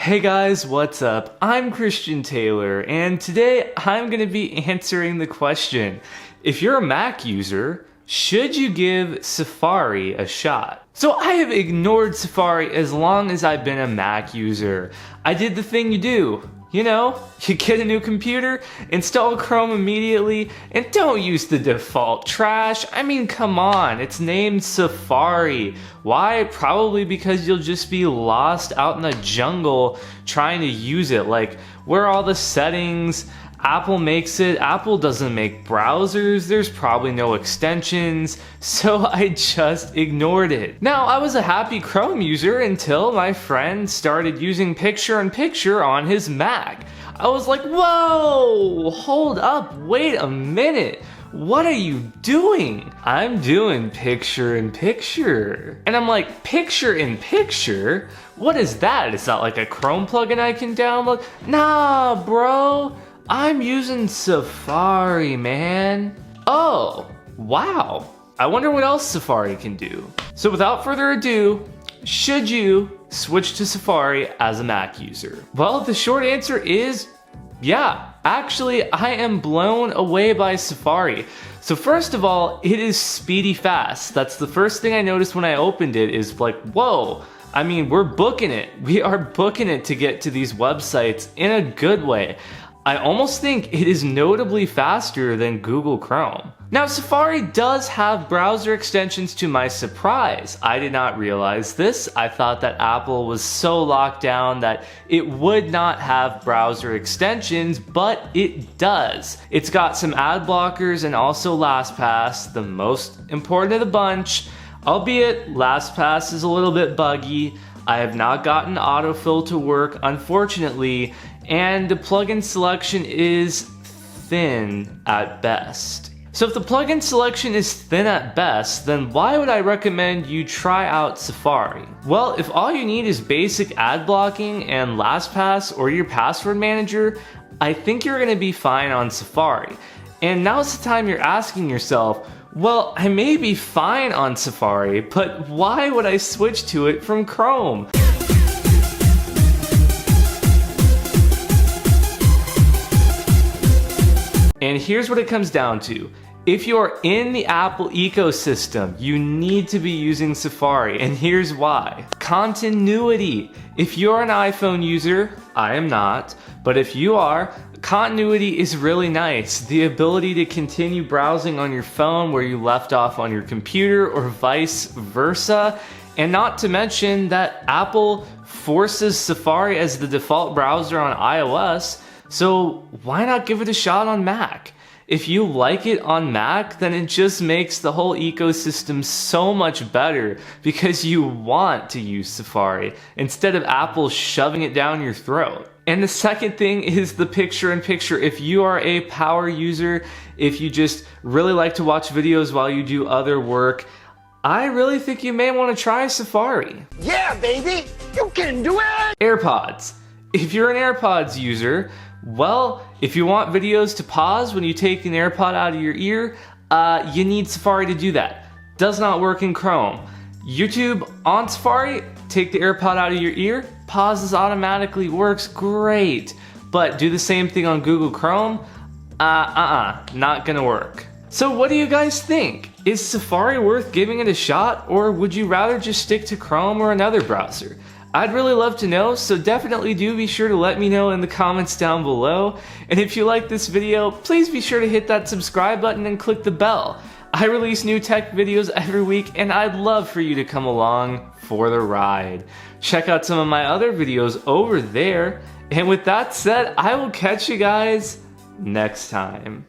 Hey guys, what's up? I'm Christian Taylor, and today I'm going to be answering the question, if you're a Mac user, should you give Safari a shot? So I have ignored Safari as long as I've been a Mac user. I did the thing you do. You know, you get a new computer, install Chrome immediately, and don't use the default trash. I mean, come on, it's named Safari. Why? Probably because you'll just be lost out in the jungle trying to use it. Like, where are all the settings? Apple makes it. Apple doesn't make browsers. There's probably no extensions. So I just ignored it. Now, I was a happy Chrome user until my friend started using picture-in-picture on his Mac. I was like, whoa, hold up, wait a minute. What are you doing? I'm doing picture-in-picture. And I'm like, picture-in-picture? What is that? Is that like a Chrome plugin I can download? Nah, bro. I'm using Safari, man. Oh, wow. I wonder what else Safari can do. So without further ado, should you switch to Safari as a Mac user? Well, the short answer is yeah. Actually, I am blown away by Safari. So first of all, it is speedy fast. That's the first thing I noticed when I opened it is like, whoa. I mean, we're booking it. We are booking it to get to these websites in a good way. I almost think it is notably faster than Google Chrome. Now, Safari does have browser extensions to my surprise. I did not realize this. I thought that Apple was so locked down that it would not have browser extensions, but it does. It's got some ad blockers and also LastPass, the most important of the bunch. Albeit, LastPass is a little bit buggy. I have not gotten autofill to work, unfortunately, and the plugin selection is thin at best. So if the plugin selection is thin at best, then why would I recommend you try out Safari? Well, if all you need is basic ad blocking and LastPass or your password manager, I think you're gonna be fine on Safari. And now's the time you're asking yourself, well, I may be fine on Safari, but why would I switch to it from Chrome? And here's what it comes down to. If you're in the Apple ecosystem, you need to be using Safari, and here's why. Continuity. If you're an iPhone user, I am not, but if you are, continuity is really nice. The ability to continue browsing on your phone where you left off on your computer or vice versa. And not to mention that Apple forces Safari as the default browser on iOS, so why not give it a shot on Mac? If you like it on Mac, then it just makes the whole ecosystem so much better because you want to use Safari instead of Apple shoving it down your throat. And the second thing is the picture-in-picture. If you are a power user, if you just really like to watch videos while you do other work, I really think you may want to try Safari. Yeah, baby, you can do it! AirPods. If you're an AirPods user, well, if you want videos to pause when you take an AirPod out of your ear, you need Safari to do that. Does not work in Chrome. YouTube on Safari, take the AirPod out of your ear, pauses automatically, works great. But do the same thing on Google Chrome? Not gonna work. So what do you guys think? Is Safari worth giving it a shot, or would you rather just stick to Chrome or another browser? I'd really love to know, so definitely do be sure to let me know in the comments down below. And if you like this video, please be sure to hit that subscribe button and click the bell. I release new tech videos every week, and I'd love for you to come along for the ride. Check out some of my other videos over there. And with that said, I will catch you guys next time.